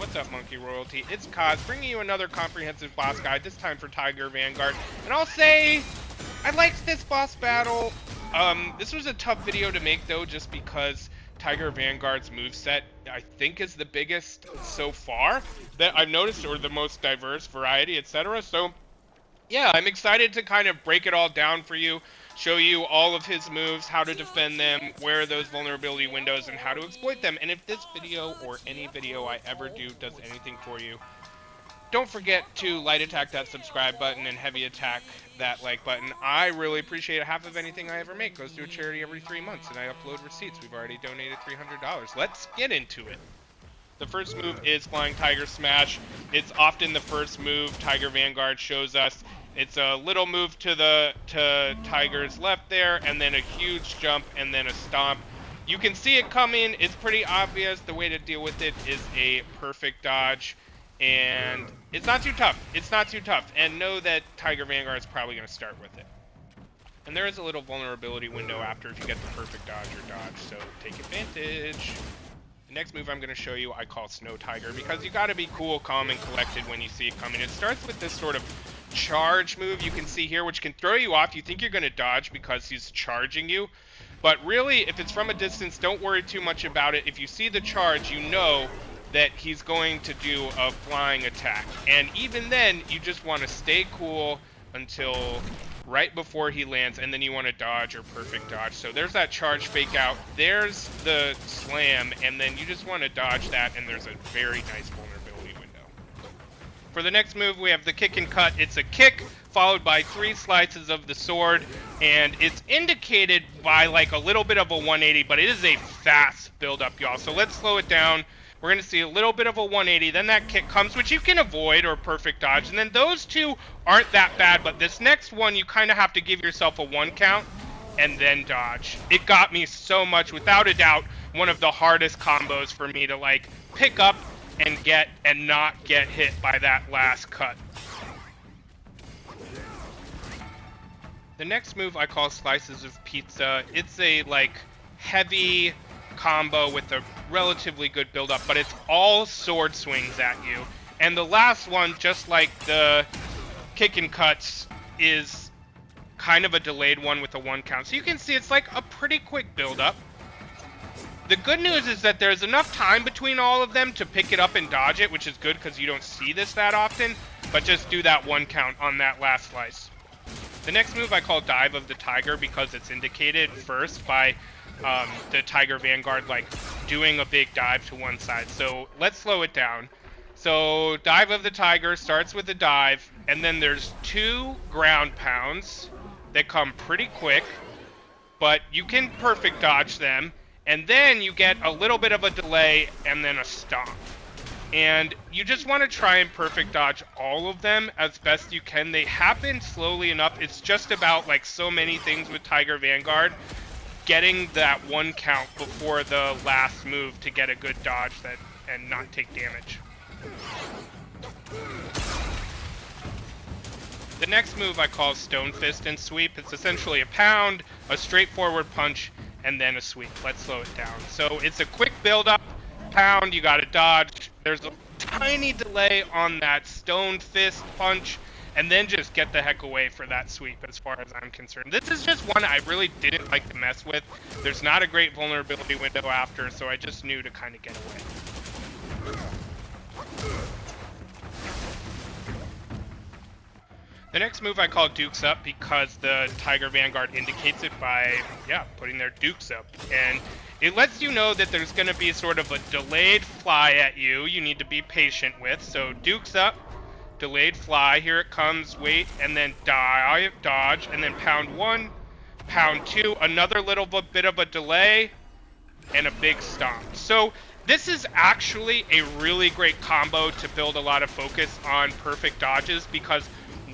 What's up, Monkey Royalty? It's Kaz, bringing you another comprehensive boss guide, this time for Tiger Vanguard. And I'll say, I liked this boss battle. This was a tough video to make, though, just because Tiger Vanguard's moveset, I think, is the biggest so far that I've noticed, or the most diverse variety, etc. So, yeah, I'm excited to kind of break it all down for you, show you all of his moves, how to defend them, where are those vulnerability windows, and how to exploit them. And if this video, or any video I ever do, does anything for you, don't forget to light attack that subscribe button and heavy attack that like button. I really appreciate it. Half of anything I ever make goes to a charity every 3 months, and I upload receipts. We've already donated $300. Let's get into it. The first move is Flying Tiger Smash. It's often the first move Tiger Vanguard shows us. It's a little move to Tiger's left there, and then a huge jump, and then a stomp. You can see it coming. It's pretty obvious. The way to deal with it is a perfect dodge, and it's not too tough. It's not too tough, and know that Tiger Vanguard is probably going to start with it. And there is a little vulnerability window after if you get the perfect dodge or dodge, so take advantage. The next move I'm going to show you I call Snow Tiger, because you got to be cool, calm, and collected when you see it coming. It starts with this sort of charge move you can see here, which can throw you off. You think you're going to dodge because he's charging you, but really, if it's from a distance, don't worry too much about it. If you see the charge, you know that he's going to do a flying attack, and even then, you just want to stay cool until right before he lands, and then you want to dodge or perfect dodge. So there's that charge fake out, there's the slam, and then you just want to dodge that, and there's a very nice vulnerability window. For the next move, we have the kick and cut. It's a kick followed by 3 slices of the sword, and it's indicated by like a little bit of a 180, but it is a fast build up, y'all. So let's slow it down. We're going to see a little bit of a 180, then that kick comes, which you can avoid, or perfect dodge, and then those two aren't that bad, but this next one, you kind of have to give yourself a 1 count, and then dodge. It got me so much, without a doubt, one of the hardest combos for me to, like, pick up and get, and not get hit by that last cut. The next move I call Slices of Pizza. It's a, like, heavy combo with a relatively good build up, but it's all sword swings at you. And the last one, just like the kick and cuts, is kind of a delayed one with a 1 count. So you can see it's like a pretty quick build up. The good news is that there's enough time between all of them to pick it up and dodge it, which is good because you don't see this that often, but just do that 1 count on that last slice. The next move I call Dive of the Tiger, because it's indicated first by the Tiger Vanguard, like, doing a big dive to one side. So let's slow it down. So Dive of the Tiger starts with a dive, and then there's 2 ground pounds that come pretty quick, but you can perfect dodge them, and then you get a little bit of a delay and then a stomp. And you just want to try and perfect dodge all of them as best you can. They happen slowly enough. It's just about, like so many things with Tiger Vanguard, getting that 1 count before the last move to get a good dodge that and not take damage. The next move I call Stone Fist and Sweep. It's essentially a pound, a straightforward punch, and then a sweep. Let's slow it down. So it's a quick build up, pound, you gotta dodge. There's a tiny delay on that Stone Fist punch, and then just get the heck away for that sweep as far as I'm concerned. This is just one I really didn't like to mess with. There's not a great vulnerability window after, so I just knew to kind of get away. The next move I call Dukes Up, because the Tiger Vanguard indicates it by, yeah, putting their dukes up. And it lets you know that there's going to be sort of a delayed fly at you need to be patient with. So Dukes Up, delayed fly, here it comes, wait, and then dive, dodge, and then pound 1, pound 2, another little bit of a delay, and a big stomp. So this is actually a really great combo to build a lot of focus on perfect dodges, because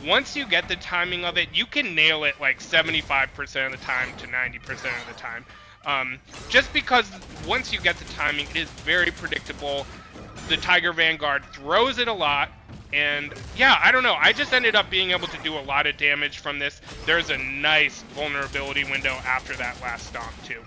once you get the timing of it, you can nail it like 75% of the time to 90% of the time. Just because once you get the timing, it is very predictable. The Tiger Vanguard throws it a lot, and yeah, I don't know. I just ended up being able to do a lot of damage from this. There's a nice vulnerability window after that last stomp too.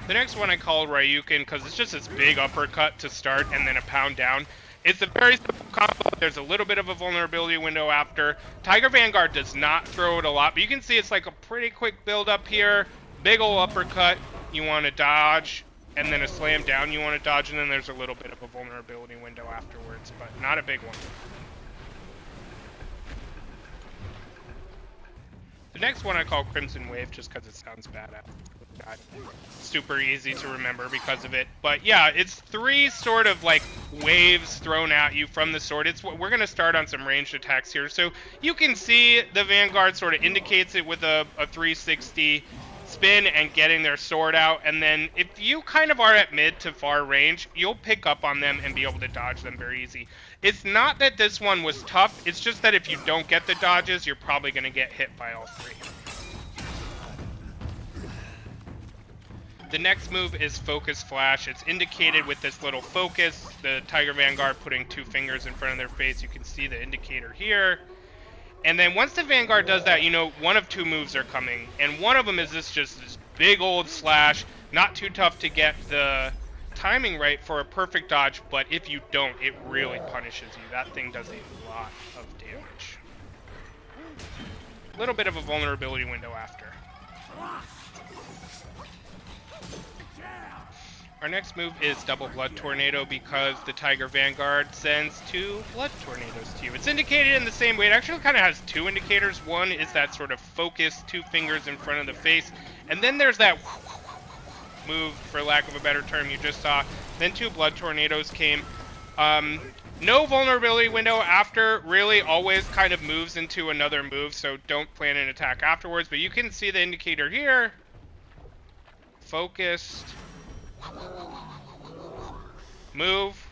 The next one I call Ryukin because it's just this big uppercut to start and then a pound down. It's a very simple combo. There's a little bit of a vulnerability window after. Tiger Vanguard does not throw it a lot, but you can see it's like a pretty quick build up here. Big ol' uppercut you want to dodge, and then a slam down you want to dodge, and then there's a little bit of a vulnerability window afterwards, but not a big one. The next one I call Crimson Wave just because it sounds badass. Super easy to remember because of it. But yeah, it's 3 sort of like waves thrown at you from the sword. We're going to start on some ranged attacks here. So you can see the Vanguard sort of indicates it with a 360 spin and getting their sword out. And then if you kind of are at mid to far range, you'll pick up on them and be able to dodge them very easy. It's not that this one was tough. It's just that if you don't get the dodges, you're probably going to get hit by all 3. The next move is Focus Flash. It's indicated with this little focus, the Tiger Vanguard putting 2 fingers in front of their face. You can see the indicator here. And then once the Vanguard does that, you know one of 2 moves are coming. And one of them is this big old slash. Not too tough to get the timing right for a perfect dodge, but if you don't, it really punishes you. That thing does a lot of damage. A little bit of a vulnerability window after. Our next move is Double Blood Tornado because the Tiger Vanguard sends 2 Blood Tornadoes to you. It's indicated in the same way. It actually kind of has 2 indicators. One is that sort of focus, 2 fingers in front of the face. And then there's that move, for lack of a better term, you just saw. Then 2 Blood Tornadoes came. No vulnerability window after, really always kind of moves into another move, so don't plan an attack afterwards. But you can see the indicator here. Focused. Move,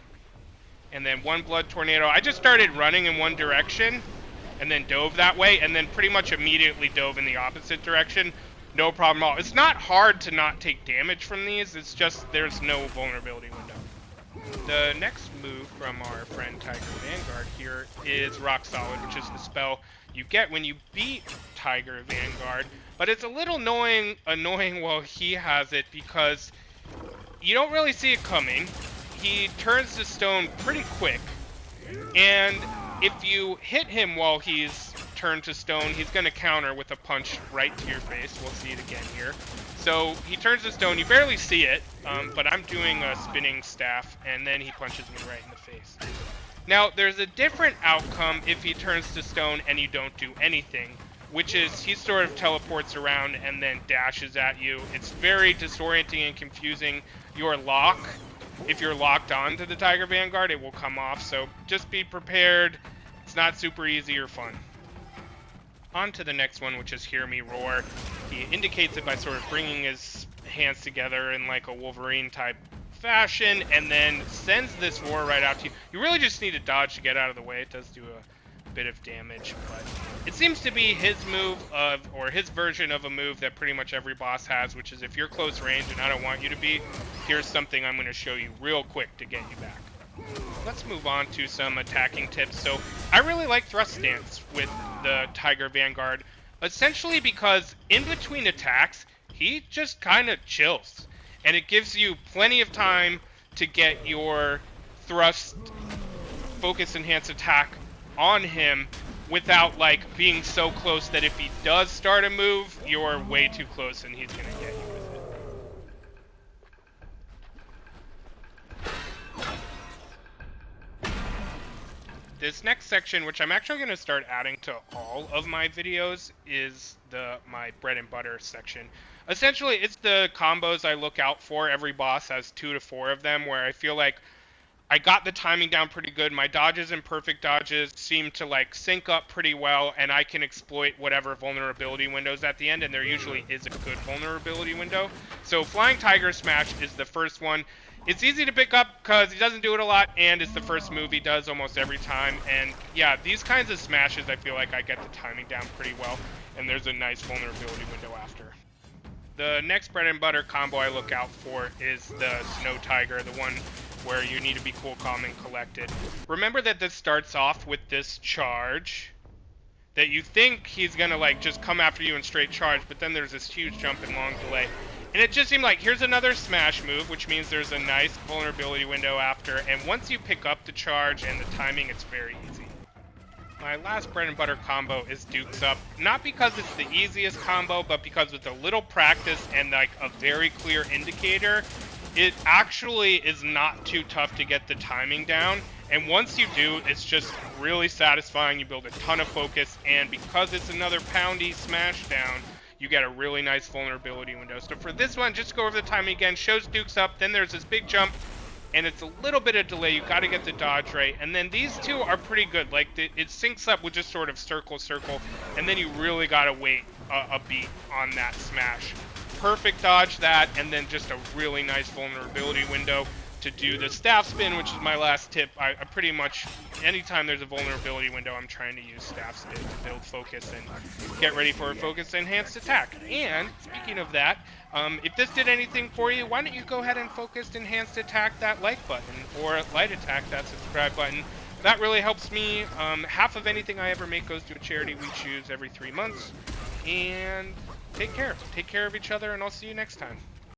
and then 1 Blood Tornado. I just started running in one direction and then dove that way, and then pretty much immediately dove in the opposite direction. No problem at all. It's not hard to not take damage from these, it's just there's no vulnerability window. The next move from our friend Tiger Vanguard here is Rock Solid, which is the spell you get when you beat Tiger Vanguard, but it's a little annoying while he has it because you don't really see it coming. He turns to stone pretty quick, and if you hit him while he's turned to stone, he's going to counter with a punch right to your face. We'll see it again here. So he turns to stone. You barely see it, but I'm doing a spinning staff, and then he punches me right in the face. Now, there's a different outcome if he turns to stone and you don't do anything, which is he sort of teleports around and then dashes at you. It's very disorienting and confusing. Your lock, if you're locked on to the Tiger Vanguard, it will come off, so just be prepared. It's not super easy or fun. On to the next one, which is Hear Me Roar. He indicates it by sort of bringing his hands together in like a Wolverine type fashion, and then sends this roar right out to you. You really just need to dodge to get out of the way. It does do a bit of damage, but it seems to be his move or his version of a move that pretty much every boss has, which is if you're close range and I don't want you to be, here's something I'm going to show you real quick to get you back. Let's move on to some attacking tips. So I really like thrust stance with the Tiger Vanguard, essentially because in between attacks, he just kind of chills, and it gives you plenty of time to get your thrust focus enhanced attack on him without like being so close that if he does start a move, you're way too close and he's gonna get you with it. This next section, which I'm actually gonna start adding to all of my videos, is my bread and butter section. Essentially, it's the combos I look out for. Every boss has 2 to 4 of them where I feel like I got the timing down pretty good. My dodges and perfect dodges seem to like sync up pretty well, and I can exploit whatever vulnerability windows at the end, and there usually is a good vulnerability window. So Flying Tiger Smash is the first one. It's easy to pick up because he doesn't do it a lot, and it's the first move he does almost every time. And yeah, these kinds of smashes, I feel like I get the timing down pretty well, and there's a nice vulnerability window after. The next bread and butter combo I look out for is the Snow Tiger, the one where you need to be cool, calm, and collected. Remember that this starts off with this charge that you think he's gonna like just come after you in straight charge, but then there's this huge jump and long delay. And it just seemed like here's another smash move, which means there's a nice vulnerability window after, and once you pick up the charge and the timing, it's very easy. My last bread and butter combo is Dukes Up, not because it's the easiest combo, but because with a little practice and like a very clear indicator, it actually is not too tough to get the timing down. And once you do, it's just really satisfying. You build a ton of focus, and because it's another poundy smash down, you get a really nice vulnerability window. So for this one, just go over the timing again, shows Dukes Up, then there's this big jump, and it's a little bit of delay. You got to get the dodge right, and then these two are pretty good. Like it syncs up with just sort of circle, and then you really got to wait a beat on that smash. Perfect dodge that, and then just a really nice vulnerability window to do the staff spin, which is my last tip. I pretty much, anytime there's a vulnerability window, I'm trying to use staff spin to build focus and get ready for a focus enhanced attack. And speaking of that, if this did anything for you, why don't you go ahead and focus enhanced attack that like button, or light attack that subscribe button. That really helps me. Half of anything I ever make goes to a charity we choose every 3 months. And take care of each other, and I'll see you next time.